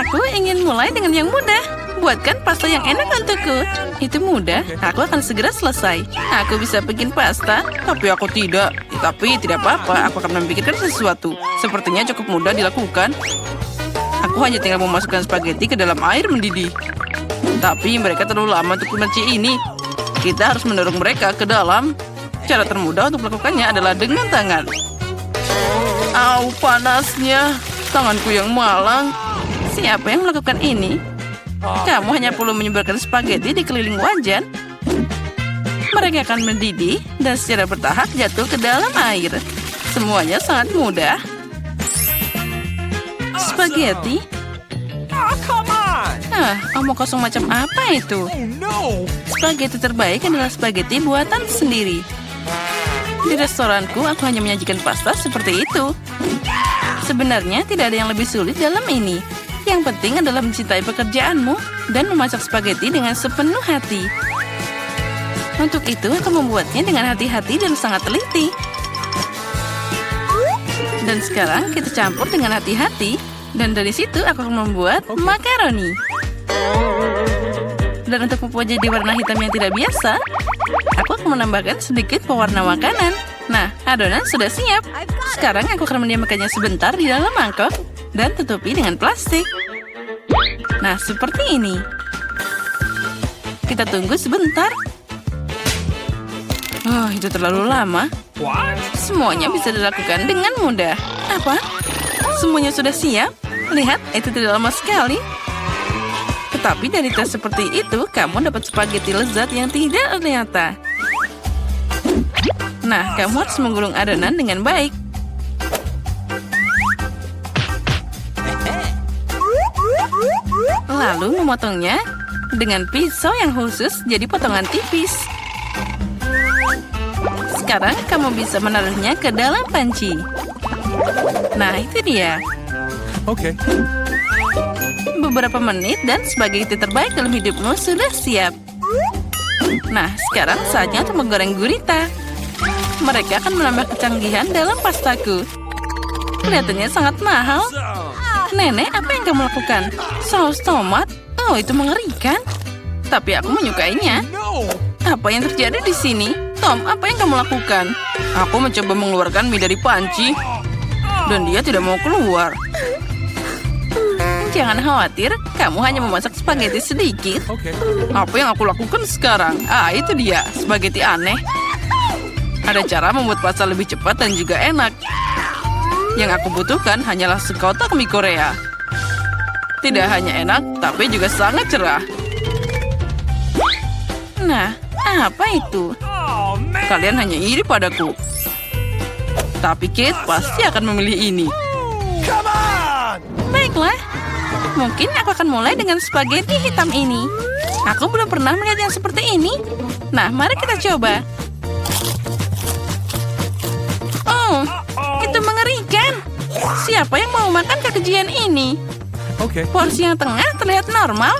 Aku ingin mulai dengan yang mudah. Buatkan pasta yang enak untukku. Itu mudah, aku akan segera selesai. Aku bisa bikin pasta, tapi aku tidak. Tapi tidak apa-apa, aku akan memikirkan sesuatu. Sepertinya cukup mudah dilakukan. Aku hanya tinggal memasukkan spaghetti ke dalam air mendidih. Tapi mereka terlalu lama untuk kunci ini. Kita harus mendorong mereka ke dalam. Cara termudah untuk melakukannya adalah dengan tangan. Au, panasnya. Tanganku yang malang. Siapa yang melakukan ini? Kamu hanya perlu menyebarkan spaghetti di keliling wajan. Mereka akan mendidih dan secara bertahap jatuh ke dalam air. Semuanya sangat mudah. Spaghetti? Omong kosong macam apa itu? Spaghetti terbaik adalah spaghetti buatan sendiri. Di restoranku, aku hanya menyajikan pasta seperti itu. Sebenarnya tidak ada yang lebih sulit dalam ini. Yang penting adalah mencintai pekerjaanmu dan memasak spaghetti dengan sepenuh hati. Untuk itu, aku membuatnya dengan hati-hati dan sangat teliti. Dan sekarang kita campur dengan hati-hati. Dan dari situ aku akan membuat makaroni. Dan untuk membuat jadi warna hitam yang tidak biasa, aku akan menambahkan sedikit pewarna makanan. Nah, adonan sudah siap. Sekarang aku akan mendiamkannya sebentar di dalam mangkok dan tutupi dengan plastik. Nah, seperti ini. Kita tunggu sebentar. Oh, itu terlalu lama. Semuanya bisa dilakukan dengan mudah. Apa? Semuanya sudah siap? Lihat, itu tidak lama sekali. Tetapi dari tes seperti itu, kamu dapat spaghetti lezat yang tidak ternyata. Nah, kamu harus menggulung adonan dengan baik. Lalu memotongnya dengan pisau yang khusus jadi potongan tipis. Sekarang kamu bisa menaruhnya ke dalam panci. Nah, itu dia. Oke. Beberapa menit dan spaghetti terbaik dalam hidupmu sudah siap. Nah, sekarang saatnya untuk menggoreng gurita. Mereka akan menambah kecanggihan dalam pastaku. Kelihatannya sangat mahal. Nenek, apa yang kamu lakukan? Saus tomat? Oh, itu mengerikan. Tapi aku menyukainya. Apa yang terjadi di sini? Tom, apa yang kamu lakukan? Aku mencoba mengeluarkan mie dari panci. Dan dia tidak mau keluar. Jangan khawatir, kamu hanya memasak spaghetti sedikit. Apa yang aku lakukan sekarang? Itu dia, spaghetti aneh. Ada cara membuat pasta lebih cepat dan juga enak. Yang aku butuhkan hanyalah sekotak mie Korea. Tidak hanya enak, tapi juga sangat cerah. Nah, apa itu? Kalian hanya iri padaku. Tapi Kate pasti akan memilih ini. Baiklah. Mungkin aku akan mulai dengan spaghetti hitam ini. Aku belum pernah melihat yang seperti ini. Nah, mari kita coba. Oh, itu mengerikan. Siapa yang mau makan kekejian ini? Porsi yang tengah terlihat normal.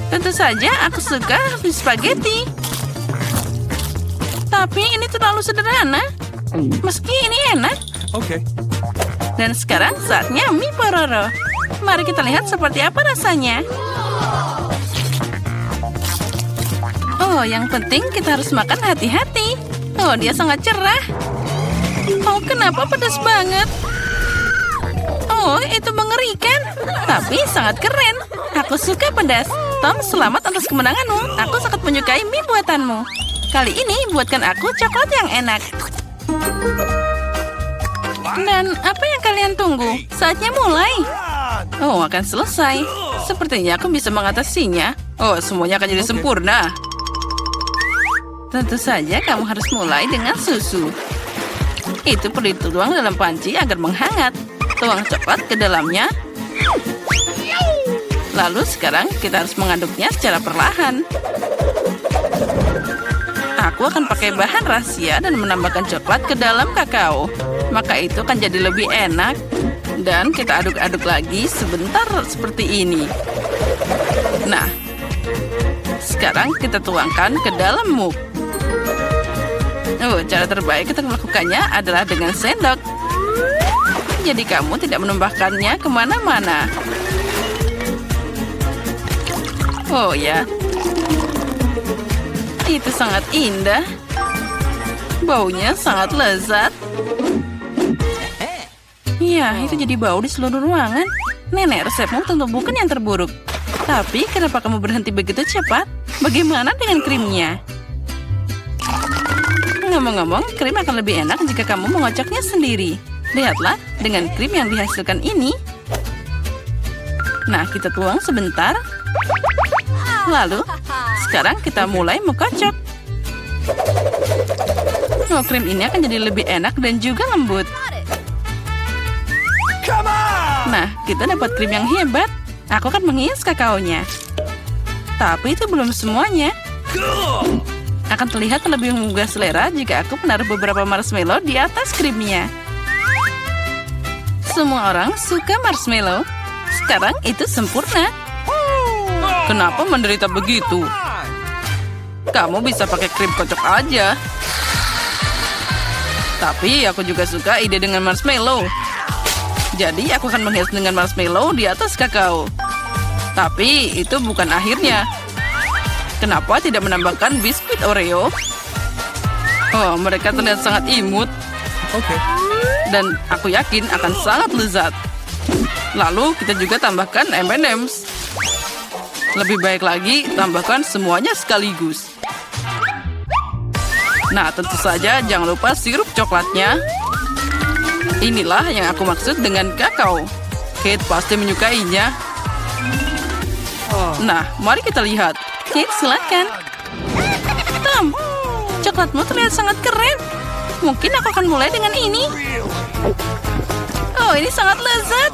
Tentu saja aku suka spaghetti. Tapi ini terlalu sederhana. Meski ini enak. Dan sekarang saatnya mie pororo. Mari kita lihat seperti apa rasanya. Oh, yang penting kita harus makan hati-hati. Oh, dia sangat cerah. Oh, kenapa pedas banget? Oh, itu mengerikan. Tapi sangat keren. Aku suka pedas. Tom, selamat atas kemenanganmu. Aku sangat menyukai mie buatanmu. Kali ini buatkan aku coklat yang enak. Dan apa yang kalian tunggu? Saatnya mulai. Oh, akan selesai. Sepertinya aku bisa mengatasinya. Oh, semuanya akan jadi sempurna. Tentu saja kamu harus mulai dengan susu. Itu perlu dituang dalam panci agar menghangat. Tuang coklat ke dalamnya. Lalu sekarang kita harus mengaduknya secara perlahan. Aku akan pakai bahan rahasia dan menambahkan coklat ke dalam kakao. Maka itu akan jadi lebih enak. Dan kita aduk-aduk lagi sebentar seperti ini. Nah, sekarang kita tuangkan ke dalam mug. Oh, cara terbaik kita melakukannya adalah dengan sendok. Jadi kamu tidak menumpahkannya kemana-mana. Oh ya, itu sangat indah. Baunya sangat lezat. Ya, itu jadi bau di seluruh ruangan. Nenek, resepmu tentu bukan yang terburuk. Tapi kenapa kamu berhenti begitu cepat? Bagaimana dengan krimnya? Ngomong-ngomong, krim akan lebih enak jika kamu mengocoknya sendiri. Lihatlah, dengan krim yang dihasilkan ini. Nah, kita tuang sebentar. Lalu, sekarang kita mulai mengocok. Oh, krim ini akan jadi lebih enak dan juga lembut. Nah, kita dapat krim yang hebat. Aku akan menghias kakaonya. Tapi itu belum semuanya. Akan terlihat lebih menggugah selera jika aku menaruh beberapa marshmallow di atas krimnya. Semua orang suka marshmallow. Sekarang itu sempurna. Kenapa menderita begitu? Kamu bisa pakai krim kocok aja. Tapi aku juga suka ide dengan marshmallow. Jadi aku akan menghias dengan marshmallow di atas kakao. Tapi itu bukan akhirnya. Kenapa tidak menambahkan biskuit Oreo? Oh, mereka terlihat sangat imut. Oke. Dan aku yakin akan sangat lezat. Lalu kita juga tambahkan M&M's. Lebih baik lagi, tambahkan semuanya sekaligus. Nah, tentu saja jangan lupa sirup coklatnya. Inilah yang aku maksud dengan kakao. Kate pasti menyukainya. Nah, mari kita lihat. Kate, silakan. Tom, coklatmu terlihat sangat keren. Mungkin aku akan mulai dengan ini. Oh, ini sangat lezat.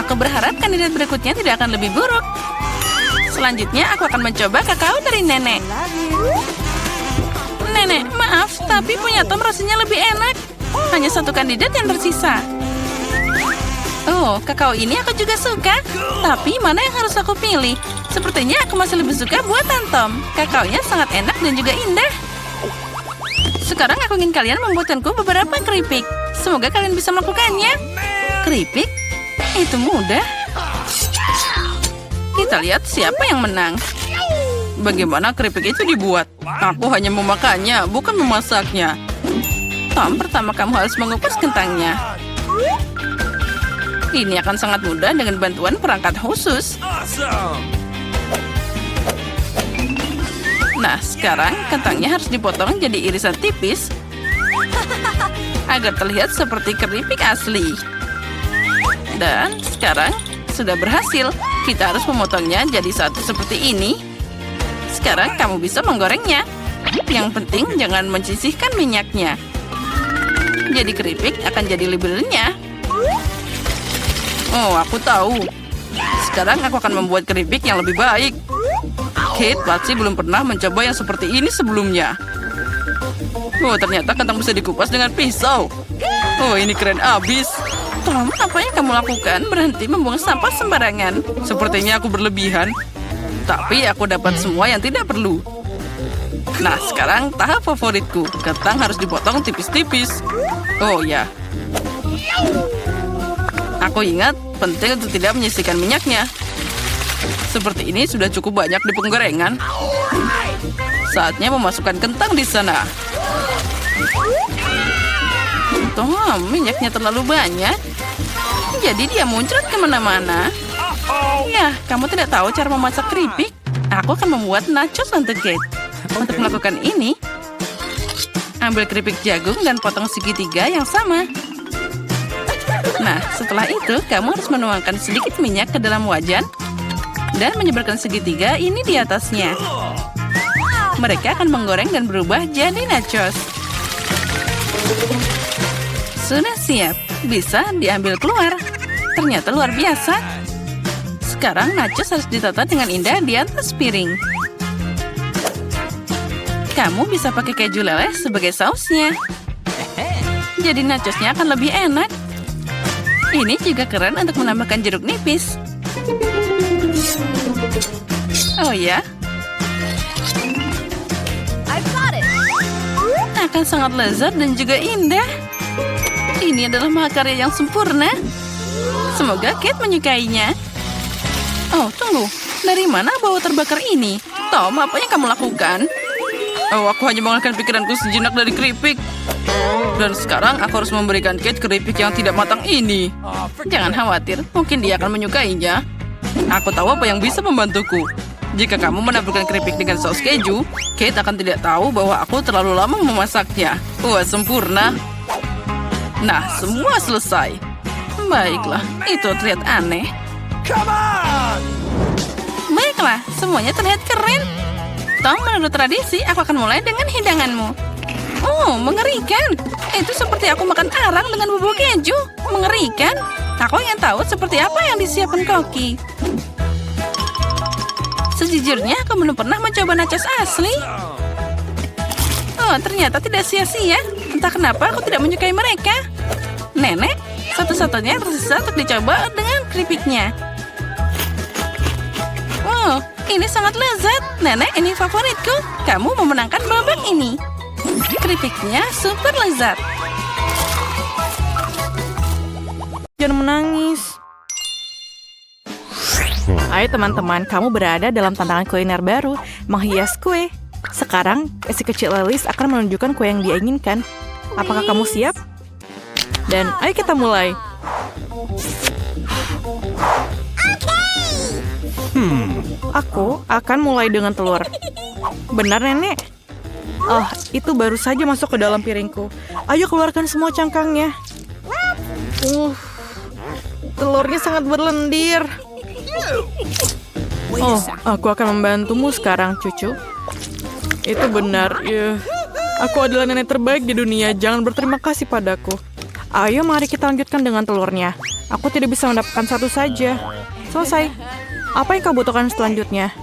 Aku berharap kandidat berikutnya tidak akan lebih buruk. Selanjutnya, aku akan mencoba kakao dari nenek. Nenek, maaf, tapi punya Tom rasanya lebih enak. Hanya satu kandidat yang tersisa. Oh, kakao ini aku juga suka. Tapi mana yang harus aku pilih? Sepertinya aku masih lebih suka buatan Tom. Kakaonya sangat enak dan juga indah. Sekarang aku ingin kalian membuatkanku beberapa keripik. Semoga kalian bisa melakukannya. Keripik? Itu mudah. Kita lihat siapa yang menang. Bagaimana keripik itu dibuat? Aku hanya memakannya, bukan memasaknya. Tom, pertama kamu harus mengukus kentangnya. Ini akan sangat mudah dengan bantuan perangkat khusus. Nah, sekarang kentangnya harus dipotong jadi irisan tipis agar terlihat seperti keripik asli. Dan sekarang sudah berhasil. Kita harus memotongnya jadi satu seperti ini. Sekarang kamu bisa menggorengnya. Yang penting jangan menyisihkan minyaknya. Jadi keripik akan jadi lebih renyah. Oh, aku tahu. Sekarang aku akan membuat keripik yang lebih baik. Kate pasti belum pernah mencoba yang seperti ini sebelumnya. Oh, ternyata kentang bisa dikupas dengan pisau. Oh, ini keren abis. Tom, apa yang kamu lakukan? Berhenti membuang sampah sembarangan. Sepertinya aku berlebihan. Tapi aku dapat semua yang tidak perlu. Nah, sekarang tahap favoritku. Kentang harus dipotong tipis-tipis. Oh ya. Aku ingat, penting untuk tidak menyisihkan minyaknya. Seperti ini sudah cukup banyak di penggorengan. Saatnya memasukkan kentang di sana. Tom, minyaknya terlalu banyak. Jadi dia muncrat kemana-mana. Ya, kamu tidak tahu cara memasak keripik? Aku akan membuat nachos untuk Kate. Untuk melakukan ini, ambil keripik jagung dan potong segitiga yang sama. Nah, setelah itu, kamu harus menuangkan sedikit minyak ke dalam wajan dan menyebarkan segitiga ini di atasnya. Mereka akan menggoreng dan berubah jadi nachos. Sudah siap, bisa diambil keluar. Ternyata luar biasa. Sekarang nachos harus ditata dengan indah di atas piring. Kamu bisa pakai keju leleh sebagai sausnya. Jadi nachosnya akan lebih enak. Ini juga keren untuk menambahkan jeruk nipis. Oh ya? Akan sangat lezat dan juga indah. Ini adalah mahakarya yang sempurna. Semoga Kate menyukainya. Oh, tunggu. Dari mana bau terbakar ini? Tom, apa yang kamu lakukan? Oh, aku hanya mengalihkan pikiranku sejenak dari keripik. Dan sekarang aku harus memberikan Kate keripik yang tidak matang ini. Jangan khawatir, mungkin dia akan menyukainya. Aku tahu apa yang bisa membantuku. Jika kamu menaburkan keripik dengan saus keju, Kate akan tidak tahu bahwa aku terlalu lama memasaknya. Wah, sempurna. Nah, semua selesai. Baiklah, itu terlihat aneh. Baiklah, semuanya terlihat keren. Tom, menurut tradisi, aku akan mulai dengan hidanganmu. Oh, mengerikan. Itu seperti aku makan arang dengan bubuk keju. Mengerikan. Aku ingin tahu seperti apa yang disiapkan Koki. Sejujurnya, aku belum pernah mencoba nachos asli. Oh, ternyata tidak sia-sia. Entah kenapa aku tidak menyukai mereka. Nenek, satu-satunya yang tersisa untuk dicoba dengan keripiknya. Oh, ini sangat lezat. Nenek, ini favoritku. Kamu memenangkan babak ini. Keripiknya super lezat. Jangan menangis. Ayo teman-teman, kamu berada dalam tantangan kuliner baru, menghias kue. Sekarang, si kecil Alice akan menunjukkan kue yang dia inginkan. Apakah kamu siap? Dan ayo kita mulai. Aku akan mulai dengan telur. Benar, Nenek? Oh, itu baru saja masuk ke dalam piringku. Ayo keluarkan semua cangkangnya. Telurnya sangat berlendir. Oh, aku akan membantumu sekarang, cucu. Itu benar. Aku adalah nenek terbaik di dunia. Jangan berterima kasih padaku. Ayo, mari kita lanjutkan dengan telurnya. Aku tidak bisa mendapatkan satu saja. Selesai. Apa yang kau butuhkan selanjutnya?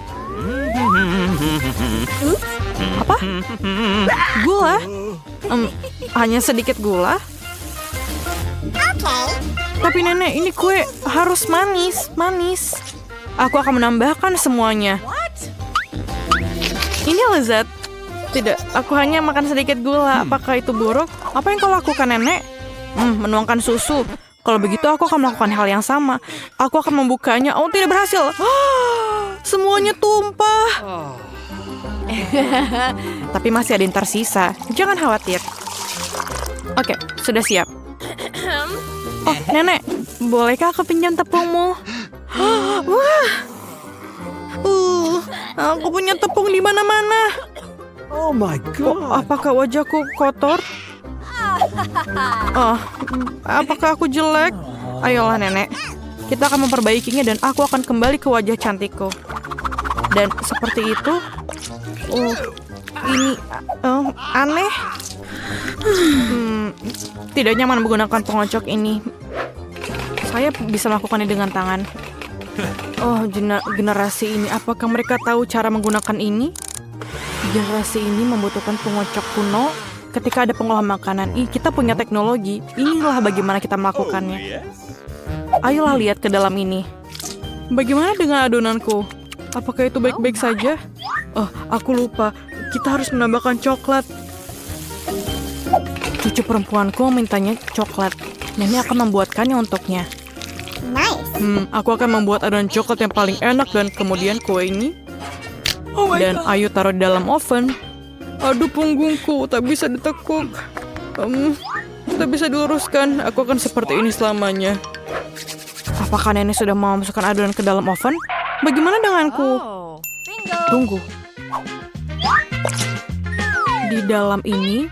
Apa? Gula? Hanya sedikit gula? Tapi nenek, ini kue harus manis. Aku akan menambahkan semuanya. Ini lezat. Tidak, aku hanya makan sedikit gula. Apakah itu buruk? Apa yang kau lakukan, nenek? Menuangkan susu. Kalau begitu aku akan melakukan hal yang sama. Aku akan membukanya. Oh, tidak berhasil. Semuanya tumpah. Tapi masih ada yang tersisa. Jangan khawatir. Oke, sudah siap. Oh, nenek, bolehkah aku pinjam tepungmu? Wah. Aku punya tepung di mana-mana. Oh my God. Apakah wajahku kotor? Oh, apakah aku jelek? Ayolah, nenek. Kita akan memperbaikinya dan aku akan kembali ke wajah cantikku. Dan seperti itu. Ini aneh. Tidak nyaman menggunakan pengocok ini. Saya bisa melakukannya dengan tangan. Oh, generasi ini, apakah mereka tahu cara menggunakan ini? Generasi ini membutuhkan pengocok kuno. Ketika ada pengolahan makanan, kita punya teknologi. Inilah bagaimana kita melakukannya. Ayolah lihat ke dalam ini. Bagaimana dengan adonanku? Apakah itu baik-baik saja? Oh, aku lupa. Kita harus menambahkan coklat. Cucu perempuanku mintanya coklat. Nenek akan membuatkannya untuknya. Aku akan membuat adonan coklat yang paling enak dan kemudian kue ini. Dan ayo taruh di dalam oven. Aduh, punggungku tak bisa ditekuk. Tak bisa diluruskan. Aku akan seperti ini selamanya. Apakah nenek sudah mau masukkan adonan ke dalam oven? Bagaimana denganku? Tunggu. Di dalam ini,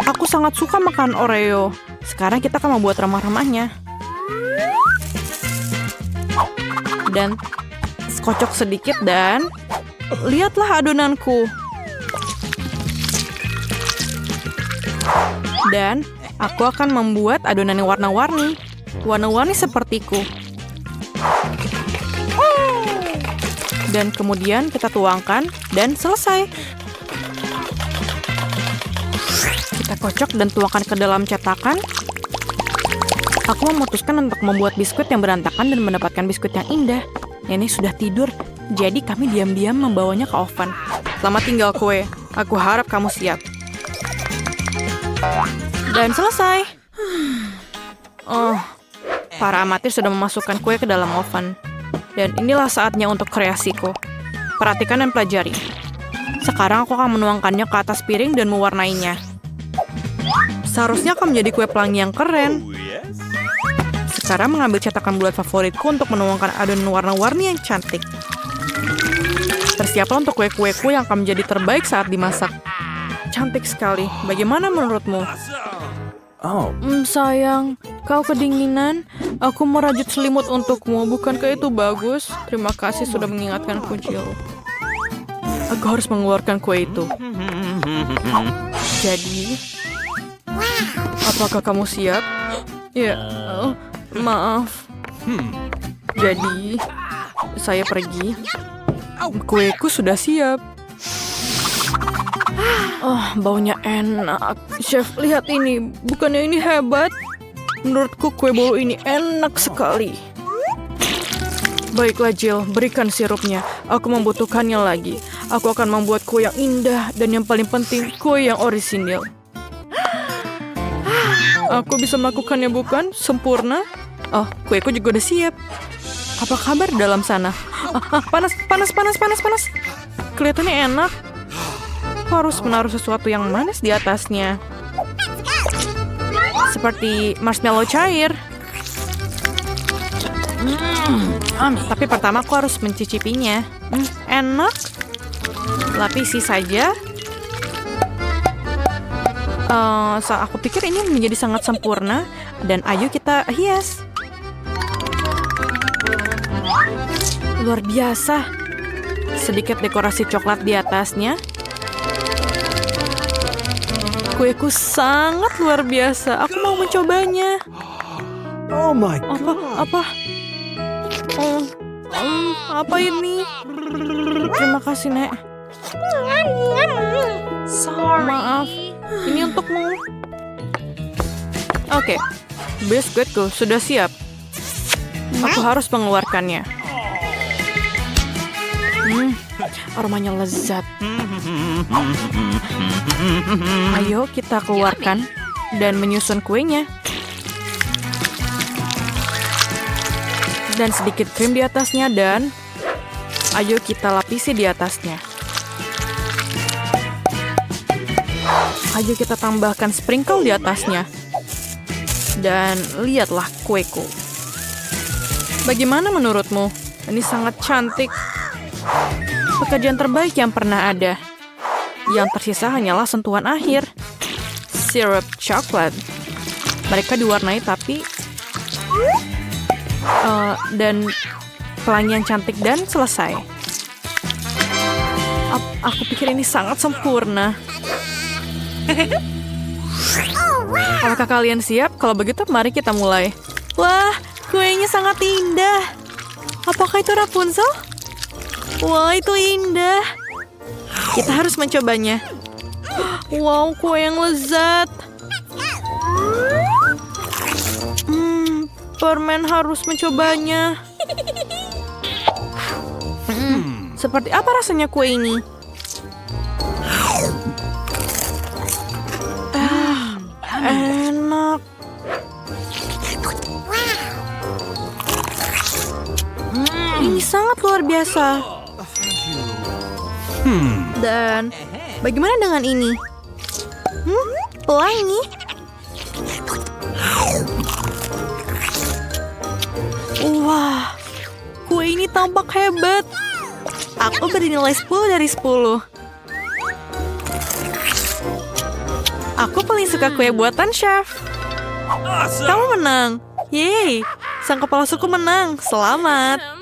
aku sangat suka makan Oreo. Sekarang kita akan membuat remah-remahnya. Dan kocok sedikit dan lihatlah adonanku. Dan aku akan membuat adonan yang warna-warni. Warna-warni sepertiku. Dan kemudian kita tuangkan dan selesai. Kita kocok dan tuangkan ke dalam cetakan. Aku memutuskan untuk membuat biskuit yang berantakan dan mendapatkan biskuit yang indah. Nenek sudah tidur, jadi kami diam-diam membawanya ke oven. Selamat tinggal kue. Aku harap kamu siap. Dan selesai. Para amatir sudah memasukkan kue ke dalam oven. Dan inilah saatnya untuk kreasiku. Perhatikan dan pelajari. Sekarang aku akan menuangkannya ke atas piring dan mewarnainya. Seharusnya akan menjadi kue pelangi yang keren. Sekarang mengambil cetakan bulat favoritku untuk menuangkan adonan warna-warni yang cantik. Bersiaplah untuk kue-kueku yang akan menjadi terbaik saat dimasak. Cantik sekali. Bagaimana menurutmu? Oh, Sayang, kau kedinginan. Aku merajut selimut untukmu. Bukankah itu bagus? Terima kasih sudah mengingatkanku, Jill. Aku harus mengeluarkan kue itu. Jadi, apakah kamu siap? Ya, maaf. Jadi, saya pergi. Kueku sudah siap. Baunya enak. Chef, lihat ini. Bukannya ini hebat? Menurutku kue bolu ini enak sekali. Baiklah Jill, berikan sirupnya. Aku membutuhkannya lagi. Aku akan membuat kue yang indah dan yang paling penting, kue yang orisinil. Aku bisa melakukannya bukan? Sempurna? Oh, kueku juga udah siap. Apa kabar di dalam sana? Panas. Kelihatannya enak. Aku harus menaruh sesuatu yang manis di atasnya. Seperti marshmallow cair. Tapi pertama aku harus mencicipinya. Enak. Lapisi saja. Aku pikir ini menjadi sangat sempurna. Dan ayo kita hias. Luar biasa. Sedikit dekorasi coklat di atasnya. Kueku sangat luar biasa. Aku mau mencobanya. oh my God. Apa? Apa ini? Terima kasih, Nek. Maaf. Ini untukmu. Oke. Biskuitku sudah siap. Aku harus mengeluarkannya. Aromanya lezat. Ayo kita keluarkan dan menyusun kuenya. Dan sedikit krim di atasnya dan ayo kita lapisi di atasnya. Ayo kita tambahkan sprinkle di atasnya. Dan lihatlah kueku. Bagaimana menurutmu? Ini sangat cantik. Pekerjaan terbaik yang pernah ada. Yang tersisa hanyalah sentuhan akhir. Sirup coklat. Mereka diwarnai tapi dan pelangi yang cantik dan selesai. Aku pikir ini sangat sempurna. Apakah kalian siap? Kalau begitu mari kita mulai. Wah, kuenya sangat indah. Apakah itu Rapunzel? Wah, itu indah. Kita harus mencobanya. Wow, kue yang lezat. Permen harus mencobanya. Seperti apa rasanya kue ini? Enak. Ini sangat luar biasa. Dan bagaimana dengan ini? Pelangi. Wah, kue ini tampak hebat. Aku beri nilai 10 dari 10. Aku paling suka kue buatan chef. Kamu menang. Yeay, sang kepala suku menang. Selamat.